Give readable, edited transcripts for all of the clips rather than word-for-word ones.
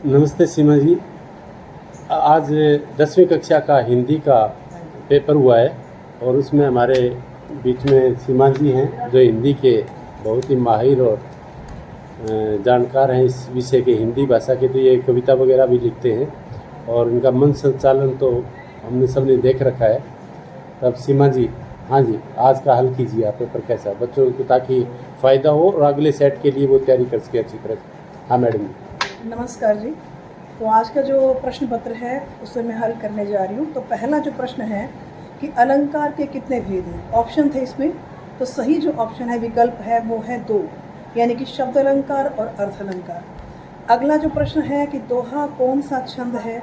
नमस्ते सीमा जी। आज 10वीं कक्षा का हिंदी का पेपर हुआ है और उसमें हमारे बीच में सीमा जी हैं जो हिंदी के बहुत ही माहिर और जानकार हैं इस विषय के, हिंदी भाषा के। तो ये कविता वगैरह भी लिखते हैं और इनका मंच संचालन तो हमने सबने देख रखा है। तब सीमा जी, हाँ जी, आज का हल कीजिए आप पेपर कैसा बच्चों को, ताकि फ़ायदा हो और अगले सेट के लिए वो तैयारी कर सके अच्छी तरह से। हाँ मैडम जी। नमस्कार जी। तो आज का जो प्रश्न पत्र है उसे मैं हल करने जा रही हूँ। तो पहला जो प्रश्न है कि अलंकार के कितने भेद हैं। ऑप्शन थे इसमें, तो सही जो ऑप्शन है विकल्प है वो है 2, यानी कि शब्द अलंकार और अर्थ अलंकार। अगला जो प्रश्न है कि दोहा कौन सा छंद है,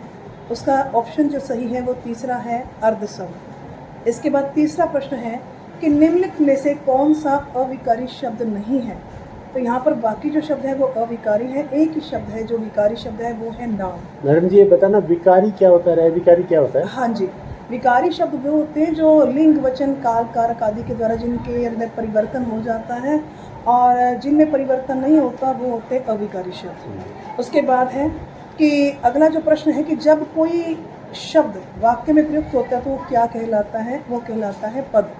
उसका ऑप्शन जो सही है वो तीसरा है अर्धसम। इसके बाद तीसरा प्रश्न है कि निम्नलिखित में से कौन सा अविकारी शब्द नहीं है। तो यहाँ पर बाकी जो शब्द है वो अविकारी है, एक ही शब्द है जो विकारी शब्द है वो है नाम। मैडम जी ये बताना विकारी क्या होता है, विकारी क्या होता है? हाँ जी, विकारी शब्द वो होते हैं जो लिंग वचन काल कारक आदि के द्वारा जिनके अंदर परिवर्तन हो जाता है, और जिनमें परिवर्तन नहीं होता वो होते हैं अविकारी शब्द। उसके बाद है कि अगला जो प्रश्न है कि जब कोई शब्द वाक्य में प्रयुक्त होता है तो वो क्या कहलाता है, वो कहलाता है पद।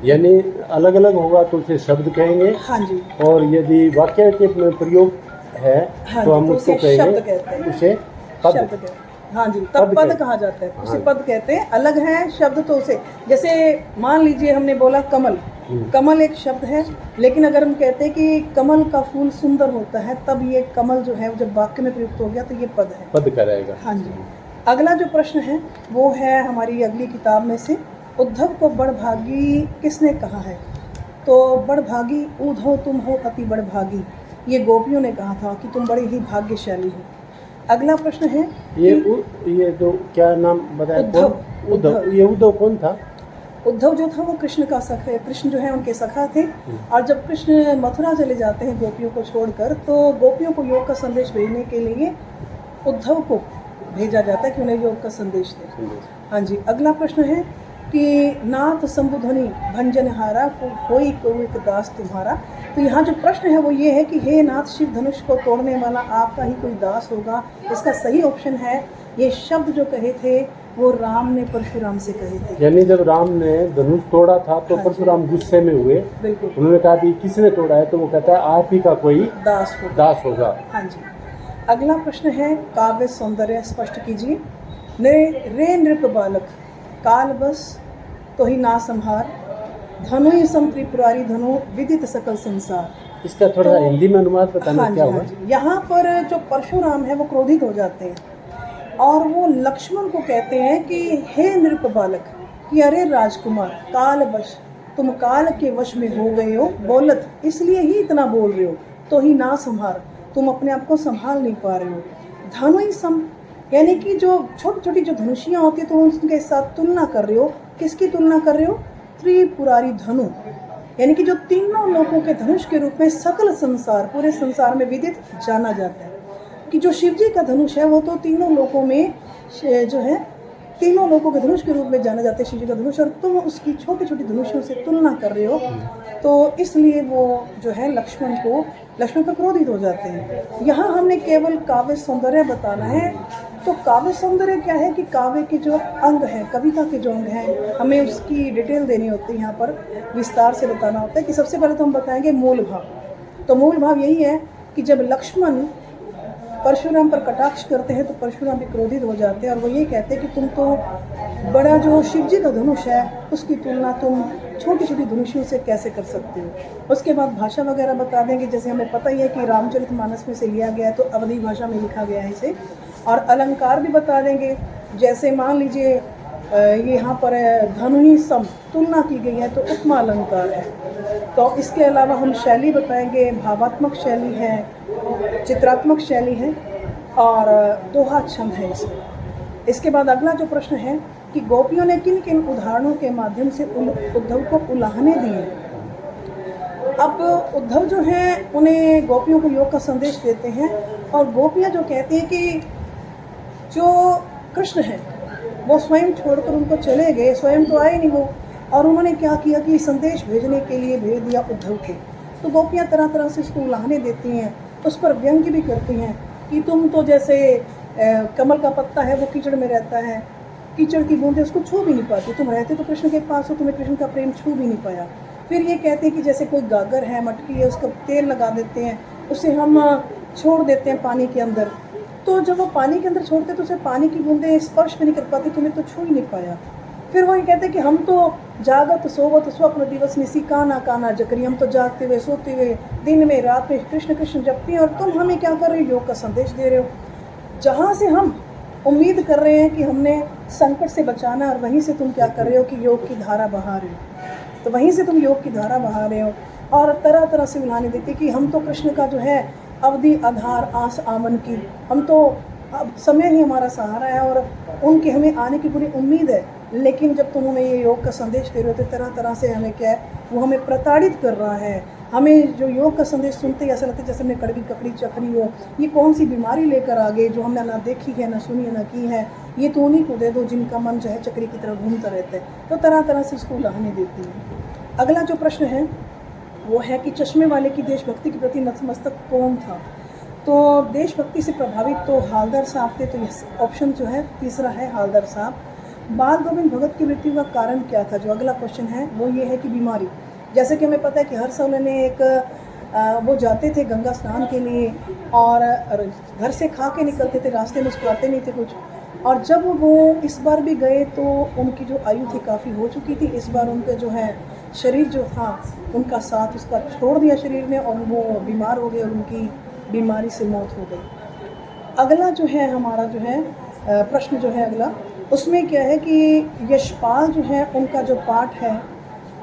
यानी अलग अलग होगा तो उसे शब्द कहेंगे। हाँ जी। और यदि वाक्य के प्रयोग है हाँ तो हम तो उसको उसे शब्द कहेंगे, कहते हैं। उसे पद। शब्द कहते हैं। हाँ जी, तब पद कहा जाता है, उसे पद कहते हैं। अलग है शब्द तो उसे, जैसे मान लीजिए हमने बोला कमल, कमल एक शब्द है, लेकिन अगर हम कहते हैं कि कमल का फूल सुंदर होता है, तब ये कमल जो है जब वाक्य में प्रयुक्त हो गया तो ये पद है, पद करेगा। हाँ जी। अगला जो प्रश्न है वो है हमारी अगली किताब में से, उद्धव को बड़भागी किसने कहा है। तो बड़भागी उद्धव तुम हो अति बड़भागी, ये गोपियों ने कहा था कि तुम बड़े ही भाग्यशाली हो। अगला प्रश्न है ये जो क्या नाम बताया, उद्धव। ये उद्धव कौन था? उद्धव जो था वो कृष्ण का सखा, कृष्ण जो है उनके सखा थे। और जब कृष्ण मथुरा चले जाते हैं गोपियों को छोड़कर, तो गोपियों को योग का संदेश भेजने के लिए उद्धव को भेजा जाता है कि उन्हें योग का संदेश दें। हाँ जी। अगला प्रश्न है कि नाथ संबुधनी भंजनहारा को होई कोई दास तुम्हारा। तो यहाँ जो प्रश्न है वो ये है कि हे नाथ, शिव धनुष को तोड़ने वाला आपका ही कोई दास होगा। इसका सही ऑप्शन है, ये शब्द जो कहे थे वो राम ने परशुराम से कहे थे। यानी जब राम ने धनुष तोड़ा था तो परशुराम गुस्से में हुए। बिल्कुल। उन्होंने कहा कि किसने तोड़ा है, तो वो कहता है आप ही का कोई दास होगा। हाँ जी। अगला प्रश्न है काव्य सौंदर्य स्पष्ट कीजिए। रे नृप बालक काल बस तो ही ना संहार, धनु ही सम त्रिपुरारी धनु विदित सकल संसार। इसका थोड़ा हिंदी में अनुवाद बताना क्या होगा? यहाँ पर जो परशुराम है वो क्रोधित हो जाते हैं और वो लक्ष्मण को कहते हैं कि हे नृप बालक, कि अरे राजकुमार, काल वश, तुम काल के वश में हो गए हो, बोलत इसलिए ही इतना बोल रहे हो, तो ही ना संहार, तुम अपने आप को संभाल नहीं पा रहे हो। धनु ही सम, यानी कि जो छोटी छोटी जो धनुषियाँ होती है तो उनके साथ तुलना कर रहे हो। किसकी तुलना कर रहे हो? त्रिपुरारी धनु, यानी कि जो तीनों लोगों के धनुष के रूप में सकल संसार, पूरे संसार में विदित जाना जाता है। कि जो शिव जी का धनुष है वो तो तीनों लोगों में जो है, तीनों लोगों के धनुष के रूप में जाना जाता है शिव जी का धनुष, और तुम उसकी छोटी छोटी धनुषों से तुलना कर रहे हो, तो इसलिए वो जो है लक्ष्मण पर क्रोधित हो जाते हैं। यहाँ हमने केवल काव्य सौंदर्य बताना है। तो काव्य सौंदर्य क्या है कि काव्य के जो अंग हैं, कविता के जो अंग हैं, हमें उसकी डिटेल देनी होती है, यहाँ पर विस्तार से बताना होता है। कि सबसे पहले तो हम बताएंगे मूल भाव। तो मूल भाव यही है कि जब लक्ष्मण परशुराम पर कटाक्ष करते हैं तो परशुराम भी क्रोधित हो जाते हैं और वो ये कहते हैं कि तुम तो बड़ा जो शिव जी का धनुष है उसकी तुलना तुम छोटी छोटी धनुषियों से कैसे कर सकते हो। उसके बाद भाषा वगैरह बता देंगे, जैसे हमें पता ही है कि रामचरितमानस में से लिया गया है तो अवधी भाषा में लिखा गया है इसे। और अलंकार भी बता देंगे, जैसे मान लीजिए यहाँ पर धनु ही सम तुलना की गई है तो उपमा अलंकार है। तो इसके अलावा हम शैली बताएंगे, भावात्मक शैली है, चित्रात्मक शैली है और दोहा छंद है इसमें। इसके बाद अगला जो प्रश्न है कि गोपियों ने किन किन उदाहरणों के माध्यम से उद्धव को उलाहने दिए। अब उद्धव जो हैं उन्हें गोपियों को योग का संदेश देते हैं और गोपियाँ जो कहती हैं कि जो कृष्ण हैं वो स्वयं छोड़कर उनको चले गए, स्वयं तो आए नहीं वो, और उन्होंने क्या किया कि संदेश भेजने के लिए भेज दिया उद्धव को। तो गोपियाँ तरह तरह से उसको उलाहने देती हैं, उस पर व्यंग्य भी करती हैं कि तुम तो जैसे कमल का पत्ता है वो कीचड़ में रहता है, कीचड़ की बूंदें उसको छू भी नहीं पाती, तुम रहते तो कृष्ण के पास हो, तुम्हें कृष्ण का प्रेम छू भी नहीं पाया। फिर ये कहते हैं कि जैसे कोई गागर है, मटकी है, उसका तेल लगा देते हैं, उसे हम छोड़ देते हैं पानी के अंदर, तो जब वो पानी के अंदर छोड़ते हैं तो उसे पानी की बूंदें स्पर्श भी नहीं कर पाती, तुम्हें तो छू ही नहीं पाया। फिर वही कहते हैं कि हम तो जागत सोवत स्वप्न दिवस निसी काना काना जकरी, हम तो जागते हुए सोते हुए दिन में रात में कृष्ण कृष्ण जपते हैं, और तुम हमें क्या कर रहे हो, योग का संदेश दे रहे हो। जहाँ से हम उम्मीद कर रहे हैं कि हमने संकट से बचाना, और वहीं से तुम क्या कर रहे हो कि योग की धारा बहा रहे हो, तो वहीं से तुम योग की धारा बहा रहे हो और तरह तरह से उल्हाने देते कि हम तो कृष्ण का जो है अवधि आधार आस आमन की, हम तो अब समय ही हमारा सहारा है और उनके हमें आने की पूरी उम्मीद है। लेकिन जब तुम हमें ये योग का संदेश दे रहे हो तो तरह तरह से हमें क्या है, वो हमें प्रताड़ित कर रहा है। हमें जो योग का संदेश सुनते ही ऐसा लगता है जैसे हमने कड़वी ककड़ी चखरी हो, ये कौन सी बीमारी लेकर आ गए जो हमने ना देखी है, ना सुनी है, ना की है, ये तो उन्हीं को दे दो जिनका मन जो है चक्री की तरह घूमता रहता है। तो तरह तरह से उसको उलाहने देती है। अगला जो प्रश्न है वो है कि चश्मे वाले की देशभक्ति के प्रति नतमस्तक कौन था। तो देशभक्ति से प्रभावित तो हालदार साहब थे, तो ये ऑप्शन जो है तीसरा है हालदार साहब। बाल गोविंद भगत की मृत्यु का कारण क्या था, जो अगला क्वेश्चन है वो ये है कि बीमारी। जैसे कि हमें पता है कि हर साल ने एक वो जाते थे गंगा स्नान के लिए और घर से खा के निकलते थे, रास्ते में उसको आते नहीं थे कुछ, और जब वो इस बार भी गए तो उनकी जो आयु थी काफ़ी हो चुकी थी। इस बार उनका जो है शरीर जो था उनका साथ उसका छोड़ दिया शरीर ने, और वो बीमार हो गए और उनकी बीमारी से मौत हो गई। अगला जो है हमारा जो है प्रश्न जो है अगला, उसमें क्या है कि यशपाल जो है उनका जो पाठ है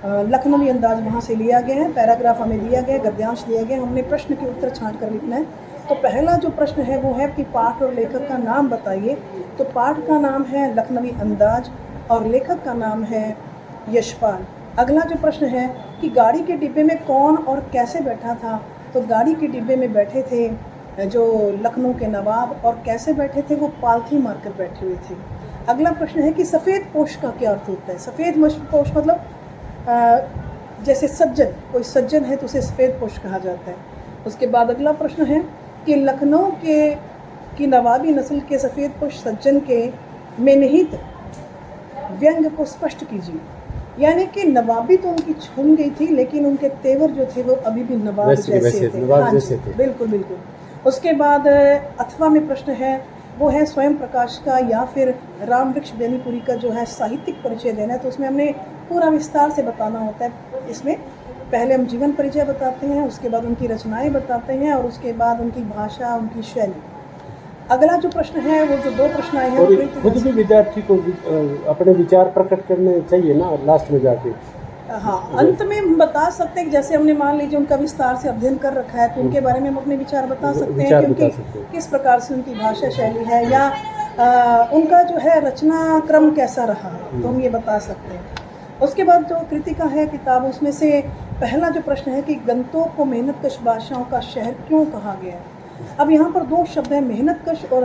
लखनवी अंदाज वहाँ से लिया गया है, पैराग्राफ हमें दिया गया, गद्यांश दिया गया, हमने प्रश्न के उत्तर छांट कर लिखना है। तो पहला जो प्रश्न है वो है कि पाठ और लेखक का नाम बताइए। तो पाठ का नाम है लखनवी अंदाज और लेखक का नाम है यशपाल। अगला जो प्रश्न है कि गाड़ी के डिब्बे में कौन और कैसे बैठा था। तो गाड़ी के डिब्बे में बैठे थे जो लखनऊ के नवाब, और कैसे बैठे थे, वो पालथी मारकर बैठे हुए थे। अगला प्रश्न है कि सफ़ेद पोश का क्या अर्थ होता है। सफ़ेद पोश मतलब जैसे सज्जन, कोई सज्जन है तो उसे सफ़ेद पोश कहा जाता है। उसके बाद अगला प्रश्न है कि लखनऊ की नवाबी नस्ल के सफ़ेद पोश सज्जन के में निहित व्यंग को स्पष्ट कीजिए। यानी कि नवाबी तो उनकी छून गई थी, लेकिन उनके तेवर जो थे वो अभी भी नवाब जैसे थे। नवाब जैसे थे। बिल्कुल बिल्कुल। उसके बाद अथवा में प्रश्न है वो है स्वयं प्रकाश का या फिर राम वृक्ष बेनीपुरी का जो है साहित्यिक परिचय देना है। तो उसमें हमने पूरा विस्तार से बताना होता है। इसमें पहले हम जीवन परिचय बताते हैं, उसके बाद उनकी रचनाएं बताते हैं, और उसके बाद उनकी भाषा, उनकी शैली। अगला जो प्रश्न है वो जो दो प्रश्न आए हैं, खुद भी विद्यार्थी को अपने विचार प्रकट करने चाहिए ना लास्ट में जाके। हाँ, अंत में हम बता सकते हैं कि जैसे हमने मान लीजिए उनका विस्तार से अध्ययन कर रखा है तो उनके बारे में हम अपने विचार बता सकते हैं कि उनकी किस प्रकार से उनकी भाषा शैली है, या उनका जो है रचना क्रम कैसा रहा है, तो हम ये बता सकते हैं। उसके बाद जो कृतिका है किताब, उसमें से पहला जो प्रश्न है कि गंतोक को मेहनतकश बादशाहों का शहर क्यों कहा गया है। अब यहाँ पर दो शब्द हैं, मेहनतकश और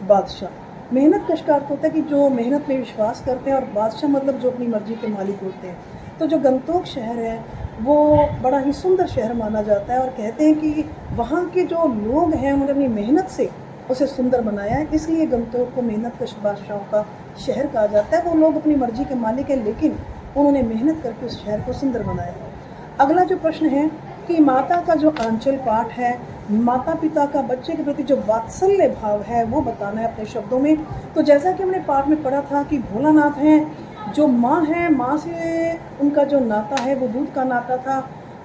बादशाह। मेहनतकश का अर्थ होता है कि जो मेहनत में विश्वास करते हैं, और बादशाह मतलब जो अपनी मर्जी के मालिक होते हैं। तो जो गंतोक शहर है वो बड़ा ही सुंदर शहर माना जाता है, और कहते हैं कि वहाँ के जो लोग हैं उन्होंने अपनी मेहनत से उसे सुंदर बनाया है, इसलिए गंतोक को मेहनतकश बादशाहों का शहर कहा जाता है। वो लोग अपनी मर्जी के मालिक हैं, लेकिन उन्होंने मेहनत करके उस शहर को सुंदर बनाया। अगला जो प्रश्न है कि माता का जो आंचल पाठ है, माता पिता का बच्चे के प्रति जो वात्सल्य भाव है वो बताना है अपने शब्दों में। तो जैसा कि हमने पाठ में पढ़ा था कि भोलानाथ हैं, जो माँ है, माँ से उनका जो नाता है वो दूध का नाता था।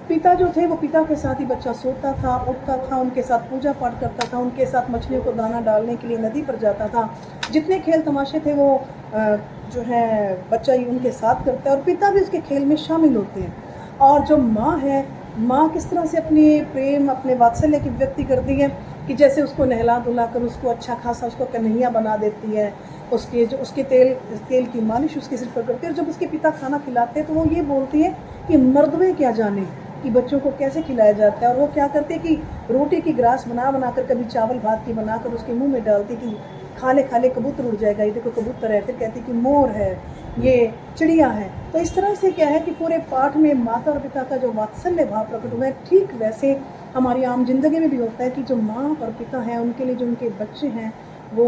पिता जो थे वो पिता के साथ ही बच्चा सोता था, उठता था, उनके साथ पूजा पाठ करता था, उनके साथ मछलियों को दाना डालने के लिए नदी पर जाता था। जितने खेल तमाशे थे वो जो है बच्चा ही उनके साथ करता है, और पिता भी उसके खेल में शामिल होते हैं। और जो माँ है, माँ किस तरह से अपनी प्रेम, अपने वात्सल्य की व्यक्ति करती है कि जैसे उसको नहला धुला कर उसको अच्छा खासा उसको कन्हैया बना देती है, उसके तेल की मालिश उसके सिर पर करती है। और जब उसके पिता खाना खिलाते हैं तो वो ये बोलती है कि मर्दवे क्या जाने कि बच्चों को कैसे खिलाया जाता है। और वो क्या करते हैं कि रोटी की ग्रास बना कर, कभी चावल भात की बनाकर उसके मुंह में डालती कि खा ले कबूतर उड़ जाएगा, ये देखो कबूतर है, फिर कहती कि मोर है, ये चिड़िया है। तो इस तरह से क्या है कि पूरे पाठ में माता और पिता का जो वात्सल्य भाव प्रकट हुआ है, ठीक वैसे हमारी आम जिंदगी में भी होता है कि जो माँ और पिता हैं उनके लिए जो उनके बच्चे हैं वो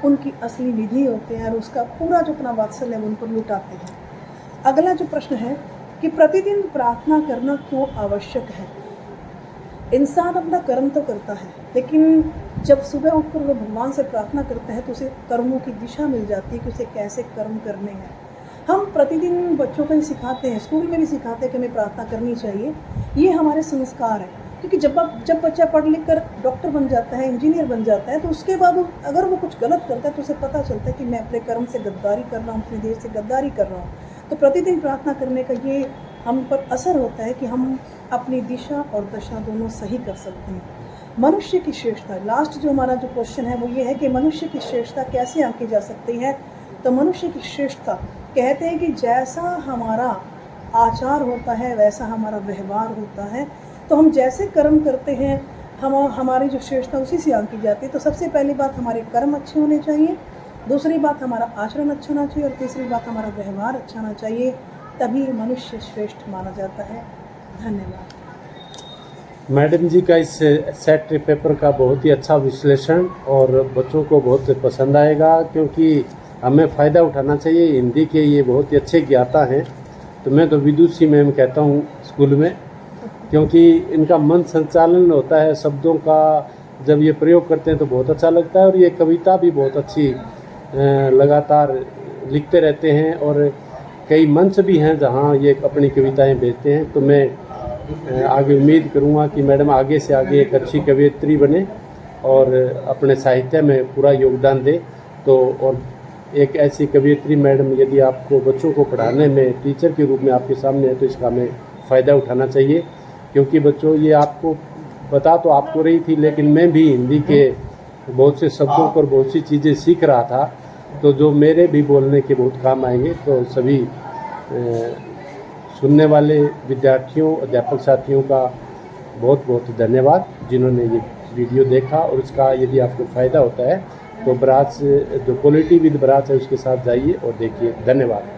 उनकी असली निधि होते हैं और उसका पूरा जो अपना वात्सल्य है वो उन पर लुटाते हैं। अगला जो प्रश्न है कि प्रतिदिन प्रार्थना करना क्यों आवश्यक है। इंसान अपना कर्म तो करता है, लेकिन जब सुबह उठकर वो भगवान से प्रार्थना करता है तो उसे कर्मों की दिशा मिल जाती है कि उसे कैसे कर्म करने हैं। हम प्रतिदिन बच्चों को ही सिखाते हैं, स्कूल में भी सिखाते हैं कि हमें प्रार्थना करनी चाहिए। ये हमारे संस्कार हैं, क्योंकि जब बच्चा पढ़ लिख कर डॉक्टर बन जाता है, इंजीनियर बन जाता है, तो उसके बाद अगर वो कुछ गलत करता है तो उसे पता चलता है कि मैं अपने कर्म से गद्दारी कर रहा हूँ, अपने देश से गद्दारी कर रहा हूँ। तो प्रतिदिन प्रार्थना करने का ये हम पर असर होता है कि हम अपनी दिशा और दशा दोनों सही कर सकते हैं। मनुष्य की श्रेष्ठता, लास्ट जो हमारा जो क्वेश्चन है वो ये है कि मनुष्य की श्रेष्ठता कैसे आंकी जा सकती है। तो मनुष्य की श्रेष्ठता कहते हैं कि जैसा हमारा आचार होता है वैसा हमारा व्यवहार होता है। तो हम जैसे कर्म करते हैं हमारी जो श्रेष्ठता उसी से आंकी जाती है। तो सबसे पहली बात हमारे कर्म अच्छे होने चाहिए, दूसरी बात हमारा आचरण अच्छा होना चाहिए और तीसरी बात हमारा व्यवहार अच्छा होना चाहिए, तभी मनुष्य श्रेष्ठ माना जाता है। धन्यवाद। मैडम जी का इस सेट पेपर का बहुत ही अच्छा विश्लेषण और बच्चों को बहुत पसंद आएगा, क्योंकि हमें फ़ायदा उठाना चाहिए। हिंदी के ये बहुत ही अच्छे ज्ञाता हैं, तो मैं तो विदुषी मैम कहता हूँ स्कूल में, क्योंकि इनका मन संचालन होता है शब्दों का। जब ये प्रयोग करते हैं तो बहुत अच्छा लगता है। और ये कविता भी बहुत अच्छी लगातार लिखते रहते हैं और कई मंच भी हैं जहाँ ये अपनी कविताएं भेजते हैं। तो मैं आगे उम्मीद करूँगा कि मैडम आगे से आगे एक अच्छी कवयित्री बने और अपने साहित्य में पूरा योगदान दे। तो और एक ऐसी कवयित्री मैडम यदि आपको बच्चों को पढ़ाने में टीचर के रूप में आपके सामने है तो इसका हमें फ़ायदा उठाना चाहिए। क्योंकि बच्चों ये आपको बता तो आपको रही थी, लेकिन मैं भी हिंदी के बहुत से शब्दों पर बहुत सी चीज़ें सीख रहा था, तो जो मेरे भी बोलने के बहुत काम आएंगे। तो सभी सुनने वाले विद्यार्थियों अध्यापक साथियों का बहुत बहुत धन्यवाद जिन्होंने ये वीडियो देखा। और इसका यदि आपको फ़ायदा होता है तो ब्रास जो क्वालिटी विद ब्रास है उसके साथ जाइए और देखिए। धन्यवाद।